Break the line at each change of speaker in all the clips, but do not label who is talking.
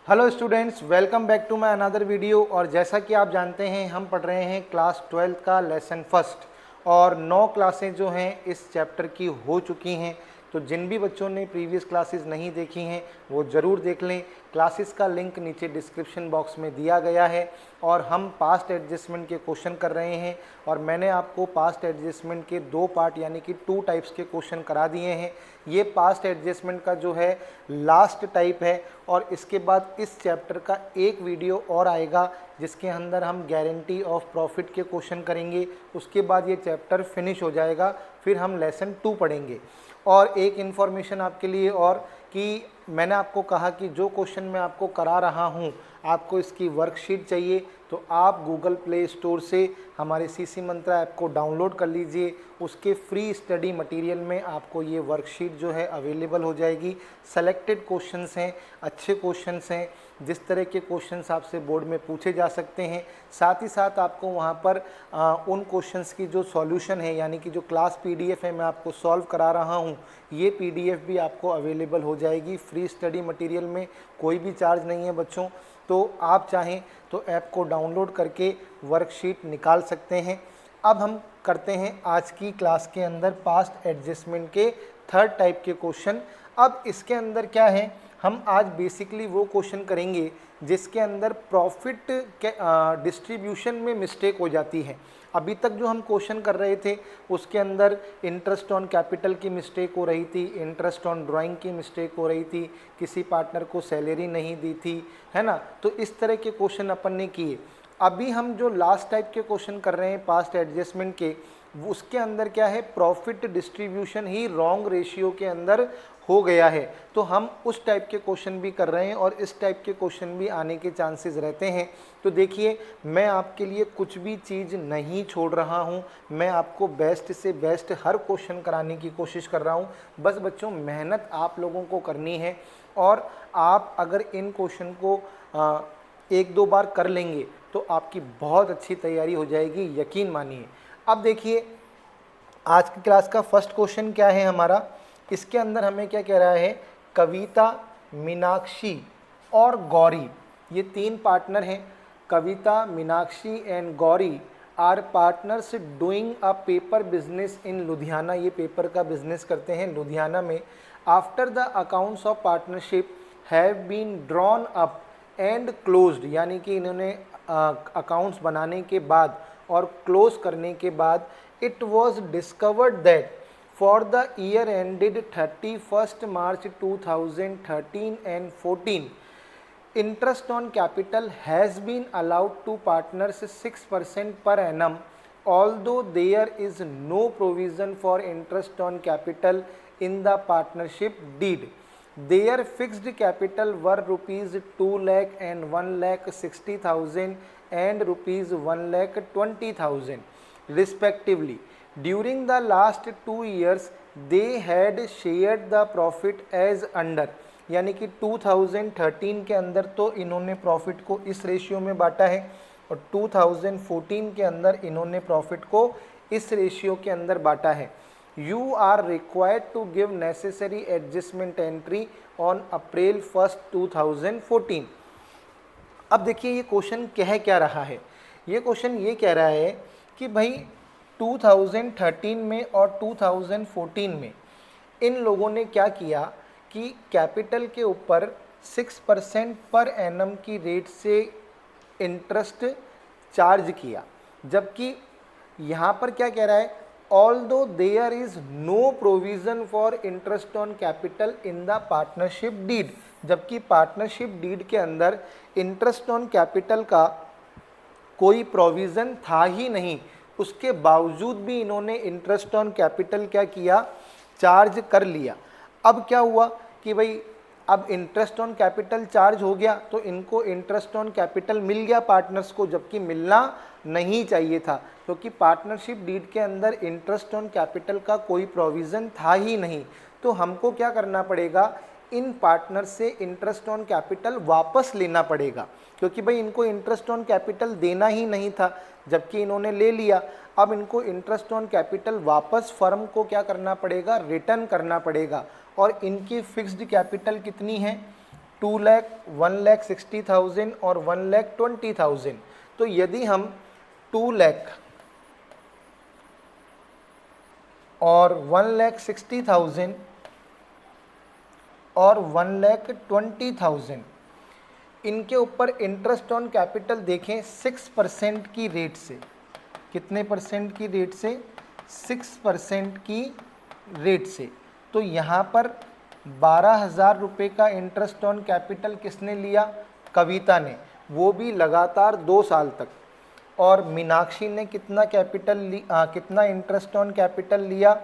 Hello students, welcome back to my another video. और जैसा कि आप जानते हैं हम पढ़ रहे हैं क्लास 12 का लेसन फर्स्ट और 9 क्लासें जो हैं इस चैप्टर की हो चुकी हैं। तो जिन भी बच्चों ने प्रीवियस क्लासेस नहीं देखी हैं वो ज़रूर देख लें। क्लासेस का लिंक नीचे डिस्क्रिप्शन बॉक्स में दिया गया है। और हम पास्ट एडजस्टमेंट के क्वेश्चन कर रहे हैं और मैंने आपको पास्ट एडजस्टमेंट के 2 पार्ट यानी कि 2 टाइप्स के क्वेश्चन करा दिए हैं। ये पास्ट एडजस्टमेंट का जो है लास्ट टाइप है और इसके बाद इस चैप्टर का एक वीडियो और आएगा जिसके अंदर हम गारंटी ऑफ प्रॉफिट के क्वेश्चन करेंगे। उसके बाद ये चैप्टर फिनिश हो जाएगा, फिर हम लेसन 2 पढ़ेंगे। और एक इन्फॉर्मेशन आपके लिए और कि मैंने आपको कहा कि जो क्वेश्चन मैं आपको करा रहा हूँ आपको इसकी वर्कशीट चाहिए तो आप गूगल प्ले स्टोर से हमारे सीसी मंत्रा ऐप को डाउनलोड कर लीजिए। उसके फ्री स्टडी मटेरियल में आपको ये वर्कशीट जो है अवेलेबल हो जाएगी। सेलेक्टेड क्वेश्चंस हैं, अच्छे क्वेश्चंस हैं, जिस तरह के क्वेश्चंस आपसे बोर्ड में पूछे जा सकते हैं। साथ ही साथ आपको वहाँ पर उन क्वेश्चंस की जो सॉल्यूशन है यानी कि जो क्लास पीडीएफ है मैं आपको सॉल्व करा रहा हूँ, ये पीडीएफ भी आपको अवेलेबल हो जाएगी फ्री स्टडी मटेरियल में। कोई भी चार्ज नहीं है बच्चों, तो आप चाहें तो ऐप को डाउनलोड करके वर्कशीट निकाल सकते हैं। अब हम करते हैं आज की क्लास के अंदर पास्ट एडजस्टमेंट के थर्ड टाइप के क्वेश्चन। अब इसके अंदर क्या है, हम आज बेसिकली वो क्वेश्चन करेंगे जिसके अंदर प्रॉफिट के डिस्ट्रीब्यूशन में मिस्टेक हो जाती है। अभी तक जो हम क्वेश्चन कर रहे थे उसके अंदर इंटरेस्ट ऑन कैपिटल की मिस्टेक हो रही थी, इंटरेस्ट ऑन ड्राइंग की मिस्टेक हो रही थी, किसी पार्टनर को सैलरी नहीं दी थी, है ना। तो इस तरह के क्वेश्चन अपन ने किए। अभी हम जो लास्ट टाइप के क्वेश्चन कर रहे हैं पास्ट एडजस्टमेंट के, उसके अंदर क्या है, प्रॉफिट डिस्ट्रीब्यूशन ही रॉन्ग रेशियो के अंदर हो गया है। तो हम उस टाइप के क्वेश्चन भी कर रहे हैं और इस टाइप के क्वेश्चन भी आने के चांसेस रहते हैं। तो देखिए, मैं आपके लिए कुछ भी चीज़ नहीं छोड़ रहा हूं, मैं आपको बेस्ट से बेस्ट हर क्वेश्चन कराने की कोशिश कर रहा हूं। बस बच्चों, मेहनत आप लोगों को करनी है और आप अगर इन क्वेश्चन को एक दो बार कर लेंगे तो आपकी बहुत अच्छी तैयारी हो जाएगी, यकीन मानिए। अब देखिए, आज की क्लास का फर्स्ट क्वेश्चन क्या है हमारा। इसके अंदर हमें क्या कह रहा है, कविता, मीनाक्षी और गौरी, ये 3 पार्टनर हैं। Kavita, Meenakshi and Gauri are partners doing a paper business in Ludhiana. ये पेपर का बिजनेस करते हैं लुधियाना में। After the accounts of partnership have been drawn up and closed, यानी कि इन्होंने अकाउंट्स बनाने के बाद और क्लोज करने के बाद it was discovered that for the year ended 31st March 2013 and 14, interest on capital has been allowed to partners 6% per annum, although there is no provision for interest on capital in the partnership deed. Their fixed capital were rupees 2 lakh and 1 lakh 60,000 and rupees 1 lakh 20,000 respectively. During the last 2 years they had shared the profit as under, यानी कि 2013 के अंदर तो इन्होंने profit को इस ratio में बांटा है और 2014 के अंदर इन्होंने प्रॉफिट को इस रेशियो के अंदर बांटा है। You are required to give necessary adjustment entry on April 1 2014। अब देखिए, ये क्वेश्चन कह क्या रहा है। ये क्वेश्चन ये कह रहा है कि भाई 2013 में और 2014 में इन लोगों ने क्या किया कि कैपिटल के ऊपर 6% पर एनम की रेट से इंटरेस्ट चार्ज किया, जबकि यहाँ पर क्या कह रहा है, although there is no provision for interest on capital in the partnership deed, जबकि पार्टनरशिप डीड के अंदर इंटरेस्ट ऑन कैपिटल का कोई प्रोविज़न था ही नहीं। उसके बावजूद भी इन्होंने इंटरेस्ट ऑन कैपिटल क्या किया, चार्ज कर लिया। अब क्या हुआ कि भाई अब इंटरेस्ट ऑन कैपिटल चार्ज हो गया तो इनको इंटरेस्ट ऑन कैपिटल मिल गया पार्टनर्स को, जबकि मिलना नहीं चाहिए था क्योंकि पार्टनरशिप डीड के अंदर इंटरेस्ट ऑन कैपिटल का कोई प्रोविज़न था ही नहीं। तो हमको क्या करना पड़ेगा, इन पार्टनर से इंटरेस्ट ऑन कैपिटल वापस लेना पड़ेगा क्योंकि भाई इनको इंटरेस्ट ऑन कैपिटल देना ही नहीं था, जबकि इन्होंने ले लिया। अब इनको इंटरेस्ट ऑन कैपिटल वापस फर्म को क्या करना पड़ेगा, रिटर्न करना पड़ेगा। और इनकी फिक्स्ड कैपिटल कितनी है, 2 लाख, 1,60,000 और 1,20,000। तो यदि हम 2 लाख और 1,60,000 और 1,20,000 इनके ऊपर इंटरेस्ट ऑन कैपिटल देखें 6% की रेट से, कितने परसेंट की रेट से? 6% की रेट से। तो यहाँ पर 12,000 रुपये का इंटरेस्ट ऑन कैपिटल किसने लिया? कविता ने, वो भी लगातार 2 साल तक। और मीनाक्षी ने कितना कितना इंटरेस्ट ऑन कैपिटल लिया?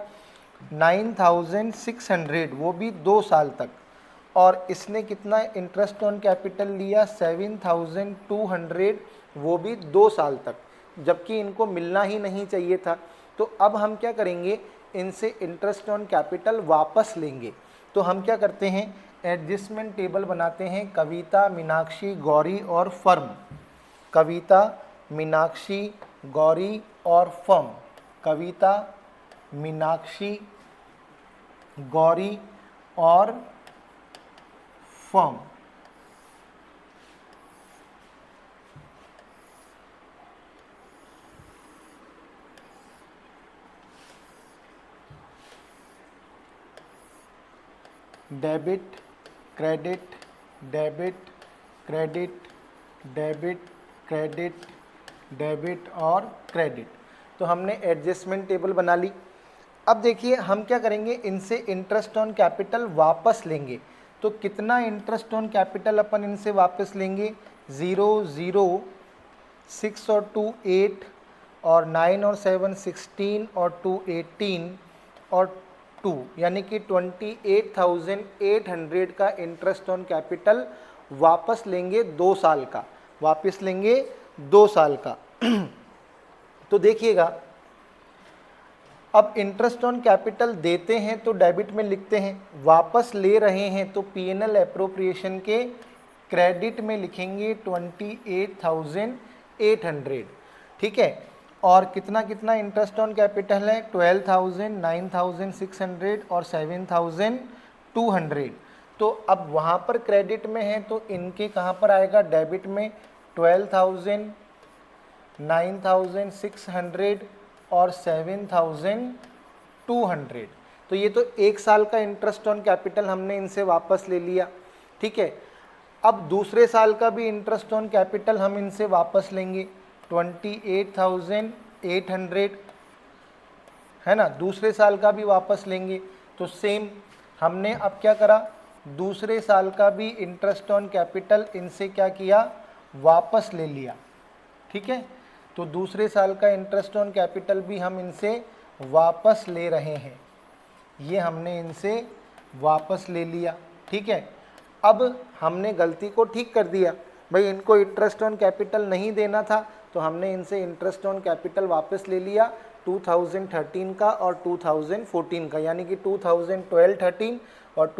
9,600, वो भी 2 साल तक। और इसने कितना इंटरेस्ट ऑन कैपिटल लिया? 7,200, वो भी 2 साल तक, जबकि इनको मिलना ही नहीं चाहिए था। तो अब हम क्या करेंगे? इनसे इंटरेस्ट ऑन कैपिटल वापस लेंगे। तो हम क्या करते हैं? एडजस्टमेंट टेबल बनाते हैं, कविता, मीनाक्षी, गौरी और फर्म। कविता, मीनाक्षी, गौरी और फर्म। कविता, मीनाक्षी, गौरी और firm. Debit, credit, debit, credit, debit, credit, debit और क्रेडिट। तो हमने एडजस्टमेंट टेबल बना ली। अब देखिए हम क्या करेंगे? इनसे इंटरेस्ट ऑन कैपिटल वापस लेंगे। तो कितना इंटरेस्ट ऑन कैपिटल अपन इनसे वापस लेंगे? 0, 0, 6 और 2 8 और 9 और 7 16 और 2 18 और 2, यानी कि 28,800 का इंटरेस्ट ऑन कैपिटल वापस लेंगे 2 साल का, वापस लेंगे 2 साल का। तो देखिएगा, अब इंटरेस्ट ऑन कैपिटल देते हैं तो डेबिट में लिखते हैं, वापस ले रहे हैं तो P&L एप्रोप्रिएशन के क्रेडिट में लिखेंगे 28,800, ठीक है। और कितना कितना इंटरेस्ट ऑन कैपिटल है? 12,000, 9,600 और 7,200। तो अब वहाँ पर क्रेडिट में है तो इनके कहाँ पर आएगा? डेबिट में। 12,000, 9,600 और 7,200। तो ये तो 1 साल का इंटरेस्ट ऑन कैपिटल हमने इनसे वापस ले लिया, ठीक है। अब दूसरे साल का भी इंटरेस्ट ऑन कैपिटल हम इनसे वापस लेंगे 28,800, है ना। दूसरे साल का भी वापस लेंगे। तो सेम हमने अब क्या करा? दूसरे साल का भी इंटरेस्ट ऑन कैपिटल इनसे क्या किया? वापस ले लिया, ठीक है। तो दूसरे साल का इंटरेस्ट ऑन कैपिटल भी हम इनसे वापस ले रहे हैं, ये हमने इनसे वापस ले लिया, ठीक है। अब हमने गलती को ठीक कर दिया, भाई इनको इंटरेस्ट ऑन कैपिटल नहीं देना था तो हमने इनसे इंटरेस्ट ऑन कैपिटल वापस ले लिया 2013 का और 2014 का, यानी कि 2012-13 और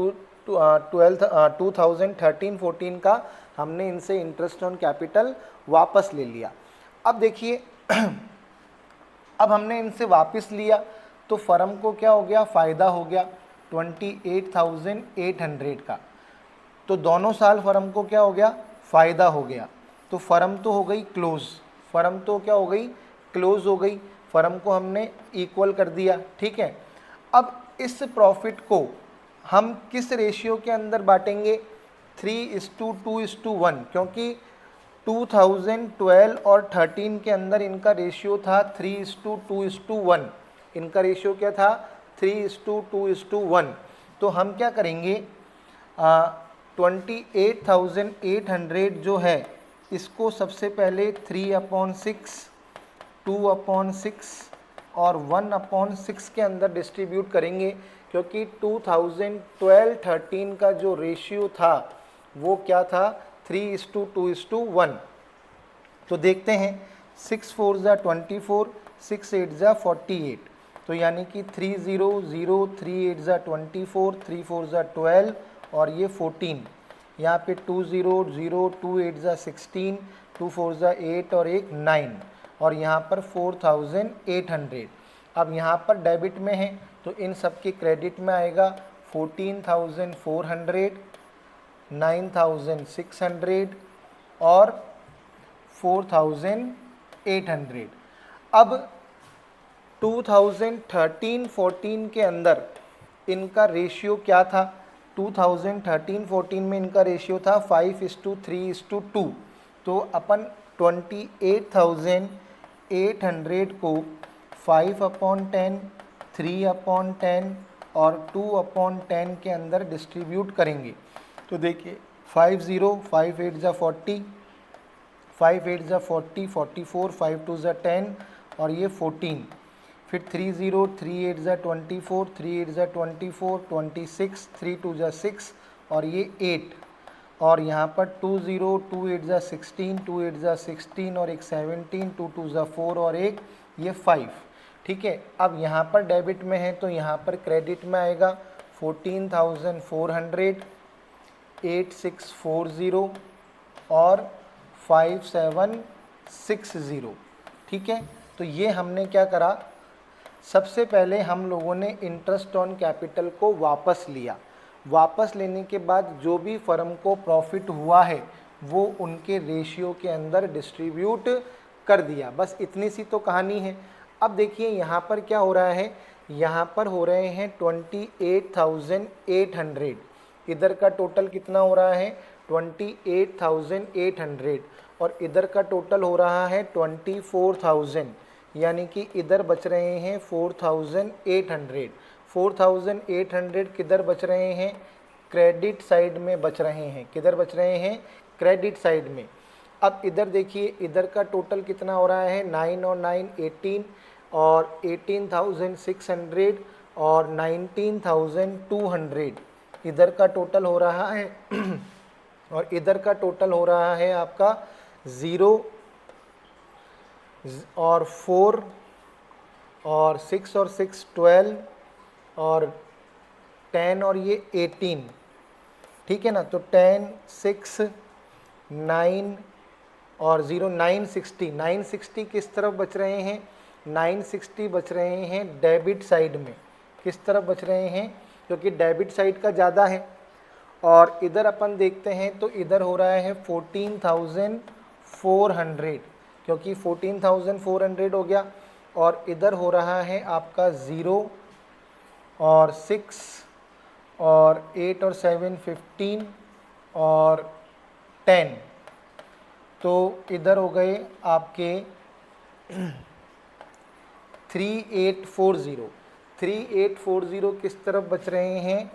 2013-14 का हमने इनसे इंटरेस्ट ऑन कैपिटल वापस ले लिया। अब देखिए अब हमने इनसे वापस लिया तो फर्म को क्या हो गया? फ़ायदा हो गया 28,800 का। तो दोनों साल फर्म को क्या हो गया? फ़ायदा हो गया। तो फर्म तो हो गई क्लोज, फर्म तो क्या हो गई? क्लोज हो गई। फर्म को हमने इक्वल कर दिया, ठीक है। अब इस प्रॉफिट को हम किस रेशियो के अंदर बांटेंगे? 3:2:1, क्योंकि 2012 और 13 के अंदर इनका रेशियो था 3:2:1। इनका रेशियो क्या था? 3:2:1। तो हम क्या करेंगे? 28,800 जो है इसको सबसे पहले 3/6, 2/6 और 1/6 के अंदर डिस्ट्रीब्यूट करेंगे, क्योंकि 2012-13 का जो रेशियो था वो क्या था? 3:2:1। तो देखते हैं 6 4 ज़ा 24, 6 8 ज़ा 48। तो यानी कि 3 0 0, 3 8 ज़ा 24, 3 4 ज़ा 12 और ये 14। यहाँ पे 2 0 0, 2 8 ज़ा 16, 2 4 ज़ा 8 और एक 9 और यहाँ पर 4,800। अब यहाँ पर डेबिट में है तो इन सब के क्रेडिट में आएगा 14,400, 9,600 और 4,800। अब 2013-14 के अंदर इनका रेशियो क्या था? 2013-14 में इनका रेशियो था 5:3:2। तो अपन 28,800 को 5/10, 3/10 और 2/10 के अंदर डिस्ट्रीब्यूट करेंगे। तो देखिए 50, 5 8 जा 40, 5 8 जा 40, 44, 5 2 जा 10 और ये 14। फिर 30, 3 8 जा 24, 3 8 जा 24, 26, 3 2 जा 6 और ये 8। और यहाँ पर 20, 2 8 जा 16, 2 8 जा 16 और एक 17, 2 2 जा 4 और एक ये 5। ठीक है, अब यहाँ पर डेबिट में है तो यहाँ पर क्रेडिट में आएगा 14,400, 8640 और 5760। ठीक है, तो ये हमने क्या करा, सबसे पहले हम लोगों ने इंटरेस्ट ऑन कैपिटल को वापस लिया। वापस लेने के बाद जो भी फर्म को प्रॉफिट हुआ है वो उनके रेशियो के अंदर डिस्ट्रीब्यूट कर दिया। बस इतनी सी तो कहानी है। अब देखिए यहाँ पर क्या हो रहा है, यहाँ पर हो रहे हैं 28,800। इधर का टोटल कितना हो रहा है 28,800 और इधर का टोटल हो रहा है 24,000, यानी कि इधर बच रहे हैं 4,800। 4,800 किधर बच रहे हैं, क्रेडिट साइड में बच रहे हैं। किधर बच रहे हैं, क्रेडिट साइड में। अब इधर देखिए, इधर का टोटल कितना हो रहा है 9 और 9 18 और 18,600 और 19,200 इधर का टोटल हो रहा है और इधर का टोटल हो रहा है आपका 0 और 4 और 6 और 6 12 और 10 और ये 18। ठीक है ना, तो 10 6 9 और 0 960। 960 किस तरफ बच रहे हैं, 960 बच रहे हैं डेबिट साइड में। किस तरफ बच रहे हैं, क्योंकि डेबिट साइड का ज़्यादा है। और इधर अपन देखते हैं तो इधर हो रहा है 14,400, क्योंकि 14,400 हो गया। और इधर हो रहा है आपका 0 और 6 और 8 और 7 15 और 10। तो इधर हो गए आपके 3840। 3840 किस तरफ बच रहे हैं,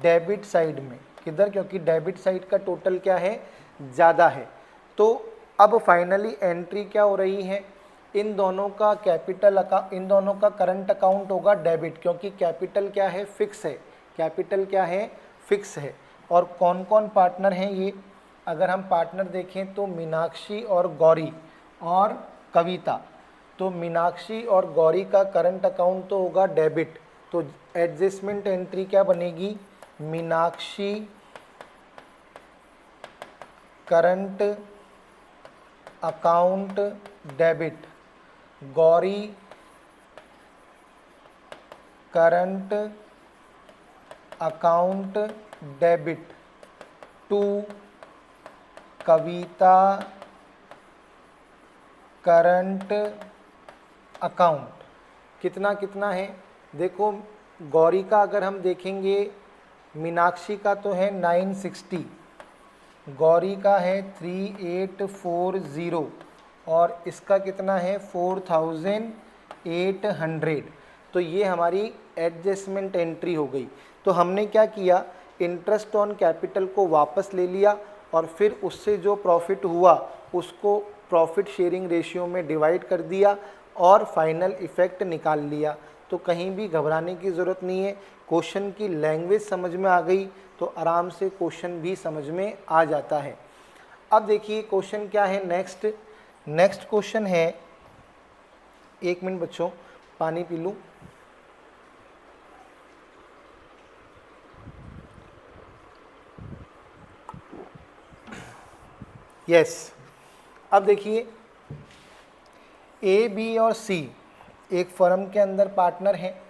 डेबिट साइड में। किधर, क्योंकि डेबिट साइड का टोटल क्या है, ज़्यादा है। तो अब फाइनली एंट्री क्या हो रही है, इन दोनों का कैपिटल अकाउंट, इन दोनों का करंट अकाउंट होगा डेबिट, क्योंकि कैपिटल क्या है, फिक्स है। कैपिटल क्या है, फिक्स है। और कौन कौन पार्टनर हैं ये, अगर हम पार्टनर देखें तो मीनाक्षी और गौरी और कविता। तो मीनाक्षी और गौरी का करंट अकाउंट तो होगा डेबिट, तो एडजस्टमेंट एंट्री क्या बनेगी, Meenakshi current account debit, Gauri current account debit to Kavita current account. कितना कितना है, देखो गौरी का अगर हम देखेंगे, मीनाक्षी का तो है 960, गौरी का है 3840 और इसका कितना है 4,800। तो ये हमारी एडजस्टमेंट एंट्री हो गई। तो हमने क्या किया, इंटरेस्ट ऑन कैपिटल को वापस ले लिया और फिर उससे जो प्रॉफिट हुआ उसको प्रॉफिट शेयरिंग रेशियो में डिवाइड कर दिया और फाइनल इफ़ेक्ट निकाल लिया। तो कहीं भी घबराने की ज़रूरत नहीं है। क्वेश्चन की लैंग्वेज समझ में आ गई तो आराम से क्वेश्चन भी समझ में आ जाता है। अब देखिए क्वेश्चन क्या है, नेक्स्ट क्वेश्चन है, एक मिनट बच्चों पानी पी लूँ। यस, अब देखिए ए बी और सी एक फर्म के अंदर पार्टनर हैं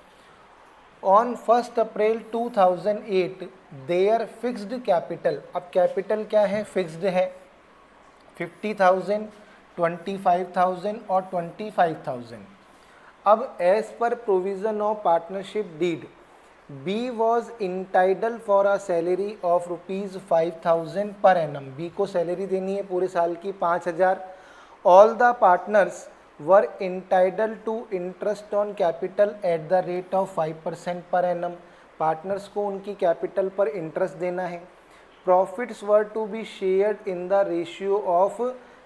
on 1 April 2008 their fixed capital, अब कैपिटल क्या है, फिक्स्ड है, 50,000, 25,000 और 25,000। अब as per provision of partnership deed B was entitled for a salary of ₹5,000 per annum, B को सैलरी देनी है पूरे साल की 5,000। All the partners were entitled to interest on capital at the rate of 5% per annum, partners को उनकी capital पर interest देना है। Profits were to be shared in the ratio of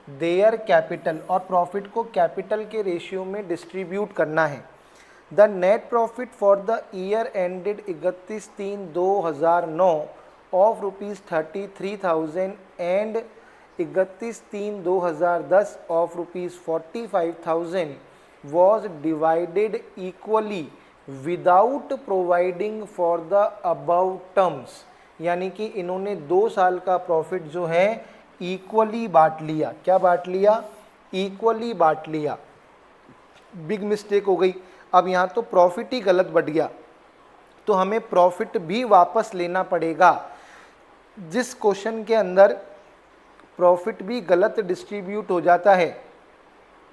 their capital, और प्रॉफिट को कैपिटल के ratio में distribute करना है। The net profit for the year ended 31/3/2009 of ₹33,000 and 31/3/2010 of ₹45,000 was divided equally without providing for the above terms, यानी कि इन्होंने 2 साल का प्रॉफिट जो है इक्वली बांट लिया। क्या बांट लिया, इक्वली बांट लिया। बिग मिस्टेक हो गई, अब यहाँ तो प्रॉफिट ही गलत बढ़ गया, तो हमें प्रॉफिट भी वापस लेना पड़ेगा। जिस क्वेश्चन के अंदर प्रॉफिट भी गलत डिस्ट्रीब्यूट हो जाता है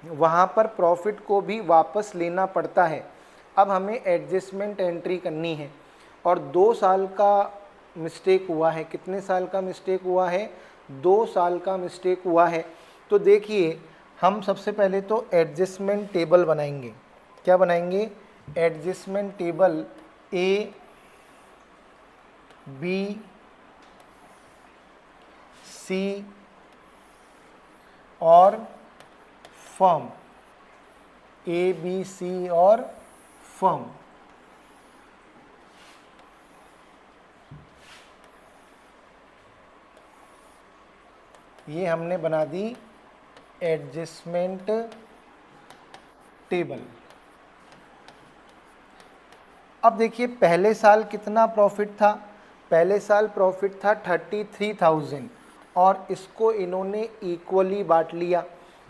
वहाँ पर प्रॉफिट को भी वापस लेना पड़ता है। अब हमें एडजस्टमेंट एंट्री करनी है, और 2 साल का मिस्टेक हुआ है। कितने साल का मिस्टेक हुआ है, 2 साल का मिस्टेक हुआ है। तो देखिए हम सबसे पहले तो एडजस्टमेंट टेबल बनाएंगे। क्या बनाएंगे, adjustment table A B C और फर्म, ए बी सी और फर्म। ये हमने बना दी एडजस्टमेंट टेबल। अब देखिए पहले साल कितना प्रॉफिट था, पहले साल प्रॉफिट था 33,000 और इसको इन्होंने इक्वली बांट लिया।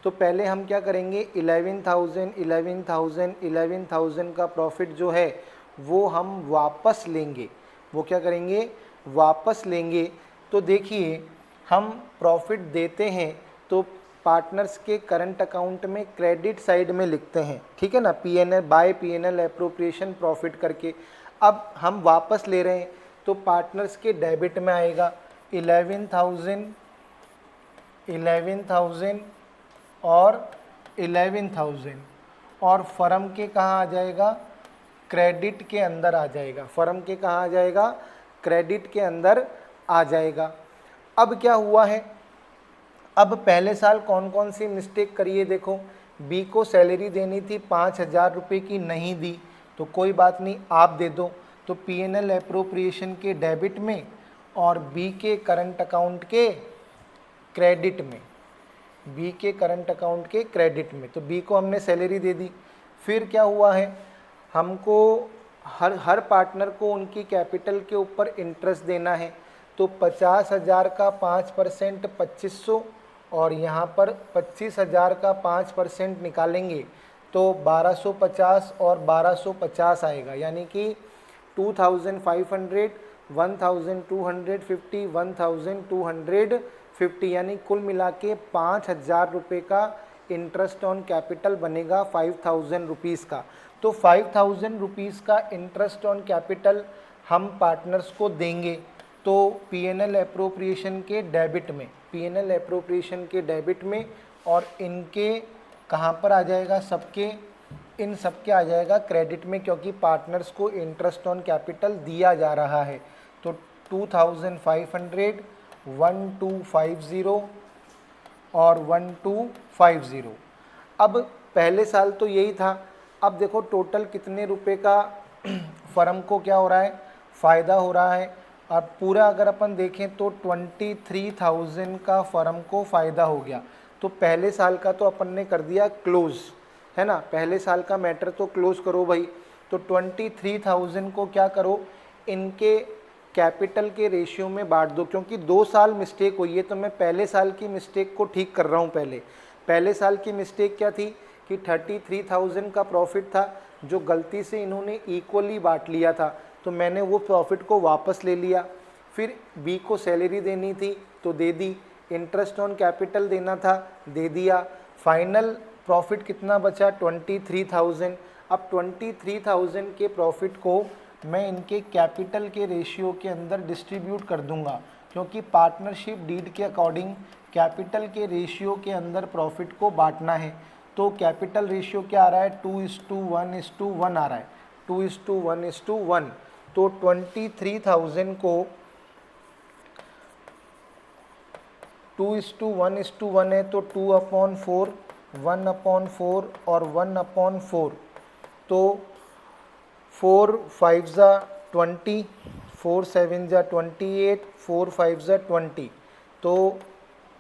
तो पहले हम क्या करेंगे, 11,000 का प्रॉफिट जो है वो हम वापस लेंगे। वो क्या करेंगे, वापस लेंगे। तो देखिए हम प्रॉफिट देते हैं तो पार्टनर्स के करंट अकाउंट में क्रेडिट साइड में लिखते हैं, ठीक है ना, PNL by PNL appropriation profit करके। अब हम वापस ले रहे हैं तो पार्टनर्स के डेबिट में आएगा 11,000 और 11,000, और फर्म के कहाँ आ जाएगा, क्रेडिट के अंदर आ जाएगा। फर्म के कहाँ आ जाएगा, क्रेडिट के अंदर आ जाएगा। अब क्या हुआ है, अब पहले साल कौन कौन सी मिस्टेक करिए, देखो बी को सैलरी देनी थी 5,000 रुपये की, नहीं दी, तो कोई बात नहीं आप दे दो। तो पीएनएल एप्रोप्रिएशन के डेबिट में और बी के करंट अकाउंट के क्रेडिट में, बी के करंट अकाउंट के क्रेडिट में। तो बी को हमने सैलरी दे दी। फिर क्या हुआ है, हमको हर पार्टनर को उनकी कैपिटल के ऊपर इंटरेस्ट देना है। तो 50,000 का 5% 2,500, और यहाँ पर 25,000 का 5% निकालेंगे तो 1,250 और 1,250 आएगा, यानी कि 2,500, 1,250, 1,250, यानी कुल मिला के 5,000 रुपये का इंटरेस्ट ऑन कैपिटल बनेगा 5,000 रुपीज़ का। तो 5,000 रुपीज़ का इंटरेस्ट ऑन कैपिटल हम पार्टनर्स को देंगे। तो पीएनएल एप्रोप्रिएशन के डेबिट में, पीएनएल एप्रोप्रिएशन के डेबिट में, और इनके कहाँ पर आ जाएगा, सबके, इन सबके आ जाएगा क्रेडिट में, क्योंकि पार्टनर्स को इंटरेस्ट ऑन कैपिटल दिया जा रहा है। तो 2,500, 1,250 और 1,250। अब पहले साल तो यही था। अब देखो टोटल कितने रुपए का फर्म को क्या हो रहा है, फ़ायदा हो रहा है। और पूरा अगर अपन देखें तो 23,000 का फर्म को फ़ायदा हो गया। तो पहले साल का तो अपन ने कर दिया क्लोज़, है ना, पहले साल का मैटर तो क्लोज़ करो भाई। तो 23,000 को क्या करो, इनके कैपिटल के रेशियो में बांट दो, क्योंकि 2 साल मिस्टेक हुई है। तो मैं पहले साल की मिस्टेक को ठीक कर रहा हूँ। पहले साल की मिस्टेक क्या थी कि 33,000 का प्रॉफिट था, जो गलती से इन्होंने इक्वली बांट लिया था, तो मैंने वो प्रॉफिट को वापस ले लिया। फिर बी को सैलरी देनी थी तो दे दी, इंटरेस्ट ऑन कैपिटल देना था, दे दिया। फाइनल प्रॉफिट कितना बचा? 23,000। अब 23,000 के प्रॉफिट को मैं इनके कैपिटल के रेशियो के अंदर डिस्ट्रीब्यूट कर दूंगा, क्योंकि पार्टनरशिप डीड के अकॉर्डिंग कैपिटल के रेशियो के अंदर प्रॉफिट को बांटना है। तो कैपिटल रेशियो क्या आ रहा है? 2:1:1 आ रहा है, 2:1:1। तो 23,000 को 2:1:1 है तो 2/4, 1/4 और 1/4। तो 4 5 जा 20, 4 7 जा 28, 4 5 जा 20। तो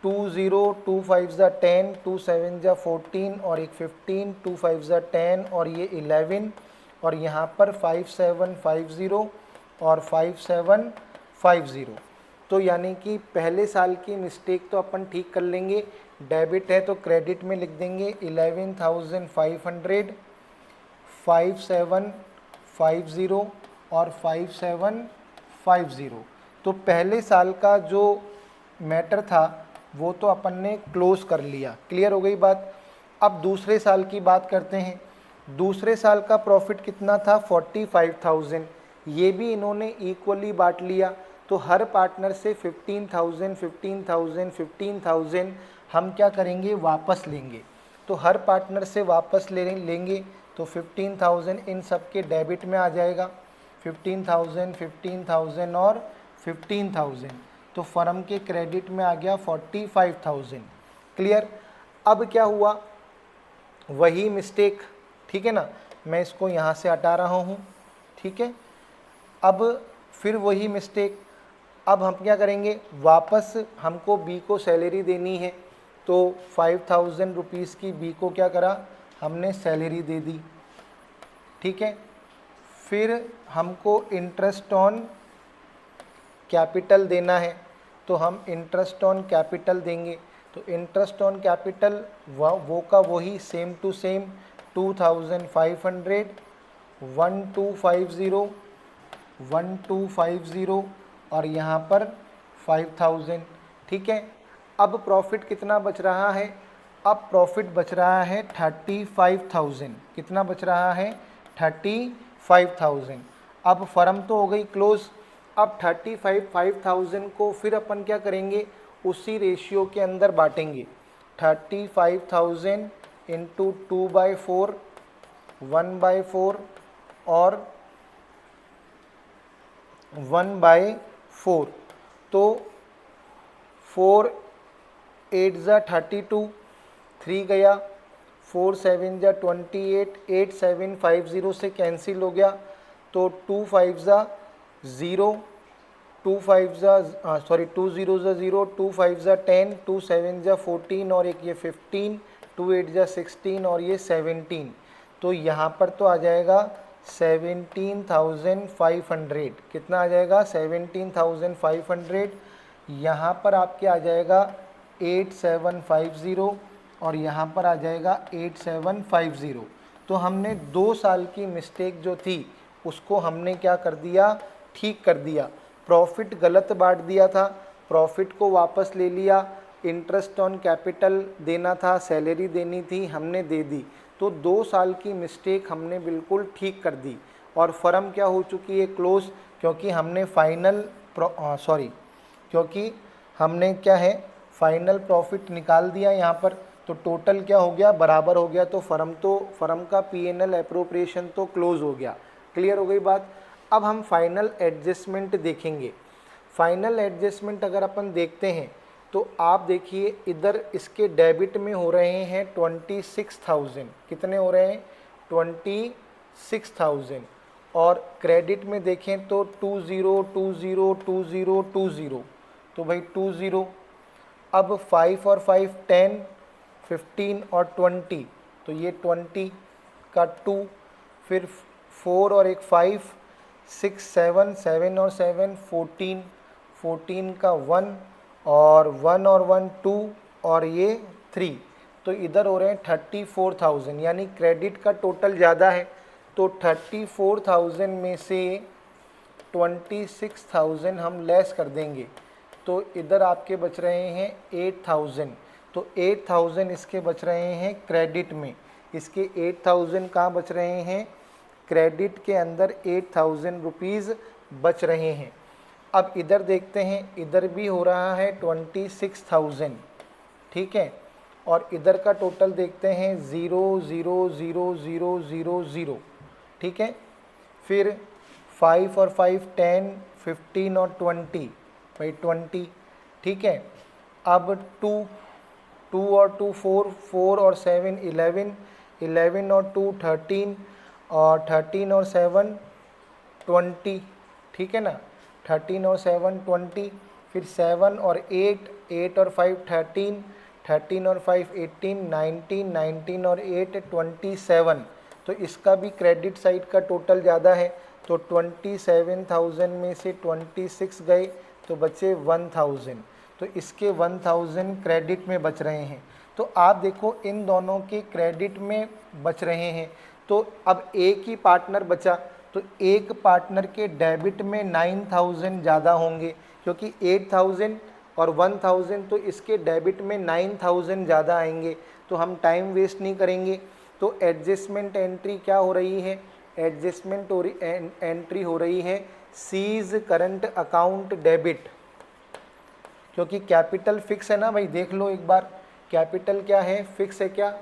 2 0, 2 5 जा 10, 2 7 जा 14 और एक 15, 2 5 जा 10 और ये 11, और यहाँ पर 5750 और 5750। तो यानी कि पहले साल की मिस्टेक तो अपन ठीक कर लेंगे। डेबिट है तो क्रेडिट में लिख देंगे 11,500, 5750 और 5750। तो पहले साल का जो मैटर था वो तो अपन ने क्लोज कर लिया। क्लियर हो गई बात। अब दूसरे साल की बात करते हैं। दूसरे साल का प्रॉफिट कितना था? 45,000। ये भी इन्होंने इक्वली बांट लिया, तो हर पार्टनर से 15,000 15,000 15,000 हम क्या करेंगे? वापस लेंगे। तो हर पार्टनर से वापस लेंगे तो 15,000 इन सब के डेबिट में आ जाएगा, 15,000 15,000 और 15,000। तो फर्म के क्रेडिट में आ गया 45,000। क्लियर। अब क्या हुआ? वही मिस्टेक, ठीक है ना, मैं इसको यहाँ से हटा रहा हूँ, ठीक है। अब फिर वही मिस्टेक, अब हम क्या करेंगे? वापस हमको बी को सैलरी देनी है, तो 5,000 रुपीज़ की बी को क्या करा? हमने सैलरी दे दी, ठीक है। फिर हमको इंटरेस्ट ऑन कैपिटल देना है, तो हम इंटरेस्ट ऑन कैपिटल देंगे। तो इंटरेस्ट ऑन कैपिटल वो का वही सेम टू सेम 2,500, 1250, 1250 और यहाँ पर 5,000, ठीक है। अब प्रॉफिट कितना बच रहा है? अब प्रॉफिट बच रहा है 35,000। कितना बच रहा है? 35,000। अब फर्म तो हो गई क्लोज। अब 35,000 को फिर अपन क्या करेंगे? उसी रेशियो के अंदर बांटेंगे। 35,000 इंटू 2/4, 1/4 और 1/4। तो 4 8 जा 32, 3 गया, 4 7 जा 28, 8750 से कैंसिल हो गया। तो 2 5 जा 0, 2 5 जा 2 0 जा 0, 2 5 जा 10, 2 7 जा 14 और एक ये 15, 2 8 जा 16 और ये 17। तो यहाँ पर तो आ जाएगा 17,500। कितना आ जाएगा? 17,500। यहाँ पर आपके आ जाएगा 8750 और यहाँ पर आ जाएगा 8750। तो हमने 2 साल की मिस्टेक जो थी उसको हमने क्या कर दिया? ठीक कर दिया। प्रॉफिट गलत बांट दिया था, प्रॉफिट को वापस ले लिया, इंटरेस्ट ऑन कैपिटल देना था, सैलरी देनी थी, हमने दे दी। तो 2 साल की मिस्टेक हमने बिल्कुल ठीक कर दी और फर्म क्या हो चुकी है? क्लोज। क्योंकि हमने क्योंकि हमने क्या है? फाइनल प्रॉफिट निकाल दिया यहाँ पर। तो टोटल क्या हो गया? बराबर हो गया। तो फर्म का P&L एप्रोप्रिएशन तो क्लोज हो गया। क्लियर हो गई बात। अब हम फाइनल एडजस्टमेंट देखेंगे। फाइनल एडजस्टमेंट अगर अपन देखते हैं तो आप देखिए इधर इसके डेबिट में हो रहे हैं 26,000। कितने हो रहे हैं? 26,000। और क्रेडिट में देखें तो 20 20 20 20। तो भाई 20। अब 5 और 5 10, 15 और 20। तो ये 20 का 2, फिर 4 और एक 5, 6 7 7 और 7 14, 14 का 1 और 1 और 1 2 और ये 3। तो इधर हो रहे हैं 34,000। यानी क्रेडिट का टोटल ज़्यादा है तो 34,000 में से 26,000 हम लेस कर देंगे, तो इधर आपके बच रहे हैं 8,000। तो 8,000 इसके बच रहे हैं क्रेडिट में, इसके 8,000 कहाँ बच रहे हैं, क्रेडिट के अंदर 8,000 रुपीज़ बच रहे हैं। अब इधर देखते हैं, इधर भी हो रहा है 26,000, ठीक है, और इधर का टोटल देखते हैं 0 0 0 0 0 0, ठीक है। फिर 5 और 5 10, 15 और 20 भाई 20, ठीक है। अब 2 और 2 4, 4 और 7 11, 11 और 2 13, और 13 और 7 20, ठीक है ना, 13 और 7 20। फिर 7 और 8, 8 और 5 13, 13 और 5 18, 19, 19 और 8 27। तो इसका भी क्रेडिट साइड का टोटल ज़्यादा है, तो 27,000 में से 26 गए तो बचे 1,000, तो इसके 1,000 क्रेडिट में बच रहे हैं। तो आप देखो इन दोनों के क्रेडिट में बच रहे हैं। तो अब एक ही पार्टनर बचा, तो एक पार्टनर के डेबिट में 9,000 ज़्यादा होंगे, क्योंकि 8,000 और 1,000, तो इसके डेबिट में 9,000 ज़्यादा आएंगे। तो हम टाइम वेस्ट नहीं करेंगे। तो एडजस्टमेंट एंट्री क्या हो रही है, एडजस्टमेंट एंट्री हो रही है सीज करंट अकाउंट डेबिट, क्योंकि कैपिटल फिक्स है ना भाई, देख लो एक बार, कैपिटल क्या है, फिक्स है क्या,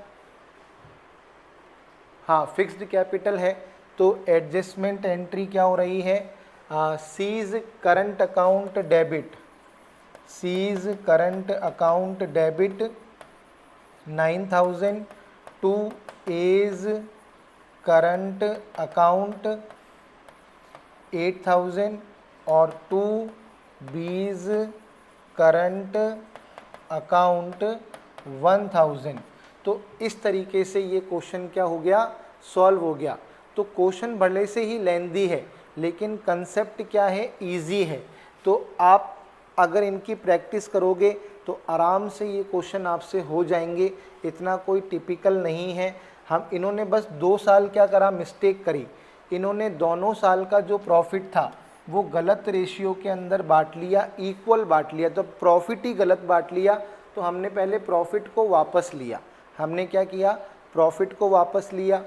हाँ फिक्स्ड कैपिटल है। तो एडजस्टमेंट एंट्री क्या हो रही है, C's current account debit, C's current account debit 9,000 to A's current account 8,000 और टू बीज करंट अकाउंट 1,000। तो इस तरीके से ये क्वेश्चन क्या हो गया, सॉल्व हो गया। तो क्वेश्चन भले से ही लेंदी है, लेकिन कंसेप्ट क्या है, इजी है। तो आप अगर इनकी प्रैक्टिस करोगे तो आराम से ये क्वेश्चन आपसे हो जाएंगे, इतना कोई टिपिकल नहीं है। हम इन्होंने बस 2 साल क्या करा, मिस्टेक करी, इन्होंने दोनों साल का जो प्रॉफिट था वो गलत रेशियो के अंदर बांट लिया, इक्वल बांट लिया, तो प्रॉफिट ही गलत बांट लिया। तो हमने पहले प्रॉफिट को वापस लिया, हमने क्या किया, प्रॉफिट को वापस लिया।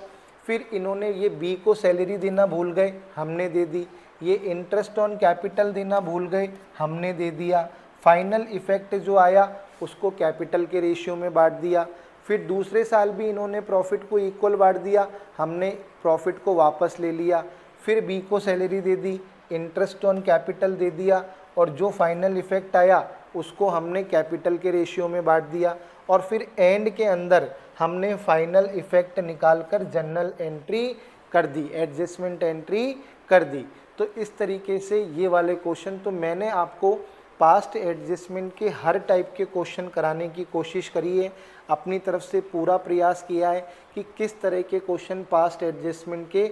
फिर इन्होंने ये बी को सैलरी देना भूल गए, हमने दे दी। ये इंटरेस्ट ऑन कैपिटल देना भूल गए, हमने दे दिया। फाइनल इफेक्ट जो आया उसको कैपिटल के रेशियो में बांट दिया। फिर दूसरे साल भी इन्होंने प्रॉफिट को इक्वल बांट दिया, हमने प्रॉफिट को वापस ले लिया। फिर बी को सैलरी दे दी, इंटरेस्ट ऑन कैपिटल दे दिया, और जो फाइनल इफेक्ट आया उसको हमने कैपिटल के रेशियो में बांट दिया। और फिर एंड के अंदर हमने फाइनल इफेक्ट निकालकर जनरल एंट्री कर दी, एडजस्टमेंट एंट्री कर दी। तो इस तरीके से ये वाले क्वेश्चन, तो मैंने आपको पास्ट एडजस्टमेंट के हर टाइप के क्वेश्चन कराने की कोशिश करी है, अपनी तरफ से पूरा प्रयास किया है कि किस तरह के क्वेश्चन पास्ट एडजस्टमेंट के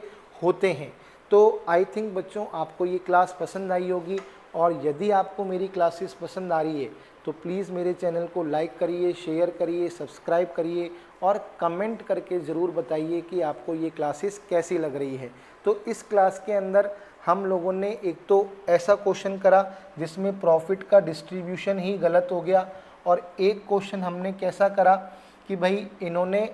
होते हैं। तो आई थिंक बच्चों आपको ये क्लास पसंद आई होगी, और यदि आपको मेरी क्लासेस पसंद आ रही है तो प्लीज़ मेरे चैनल को लाइक करिए, शेयर करिए, सब्सक्राइब करिए, और कमेंट करके ज़रूर बताइए कि आपको ये क्लासेस कैसी लग रही है। तो इस क्लास के अंदर हम लोगों ने एक तो ऐसा क्वेश्चन करा जिसमें प्रॉफिट का डिस्ट्रीब्यूशन ही गलत हो गया, और एक क्वेश्चन हमने कैसा करा कि भाई इन्होंने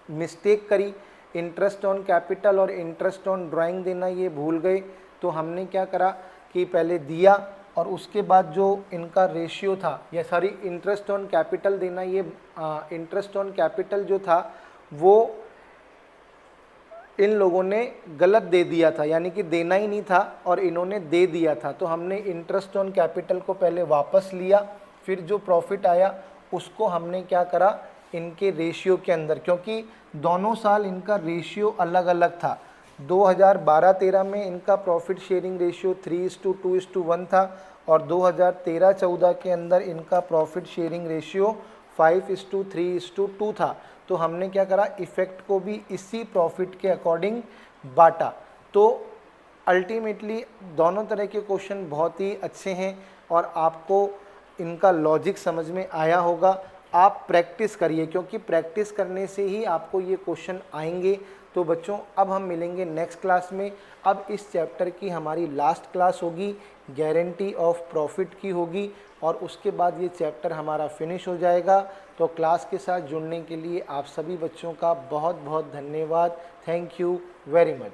मिस्टेक करी, इंटरेस्ट ऑन कैपिटल और इंटरेस्ट ऑन ड्राइंग देना ये भूल गए। तो हमने क्या करा कि पहले दिया, और उसके बाद जो इनका रेशियो था, या सॉरी इंटरेस्ट ऑन कैपिटल देना, ये इंटरेस्ट ऑन कैपिटल जो था वो इन लोगों ने गलत दे दिया था, यानी कि देना ही नहीं था और इन्होंने दे दिया था। तो हमने इंटरेस्ट ऑन कैपिटल को पहले वापस लिया, फिर जो प्रॉफिट आया उसको हमने क्या करा, इनके रेशियो के अंदर, क्योंकि दोनों साल इनका रेशियो अलग अलग था। 2012-13 में इनका प्रॉफिट शेयरिंग रेशियो 3:2:1 था, और 2013-14 के अंदर इनका प्रॉफिट शेयरिंग रेशियो 5:3:2 था। तो हमने क्या करा, इफ़ेक्ट को भी इसी प्रॉफिट के अकॉर्डिंग बांटा। तो अल्टीमेटली दोनों तरह के क्वेश्चन बहुत ही अच्छे हैं, और आपको इनका लॉजिक समझ में आया होगा। आप प्रैक्टिस करिए, क्योंकि प्रैक्टिस करने से ही आपको ये क्वेश्चन आएंगे। तो बच्चों अब हम मिलेंगे नेक्स्ट क्लास में। अब इस चैप्टर की हमारी लास्ट क्लास होगी, गारंटी ऑफ प्रॉफिट की होगी, और उसके बाद ये चैप्टर हमारा फिनिश हो जाएगा। तो क्लास के साथ जुड़ने के लिए आप सभी बच्चों का बहुत बहुत धन्यवाद। Thank you very much.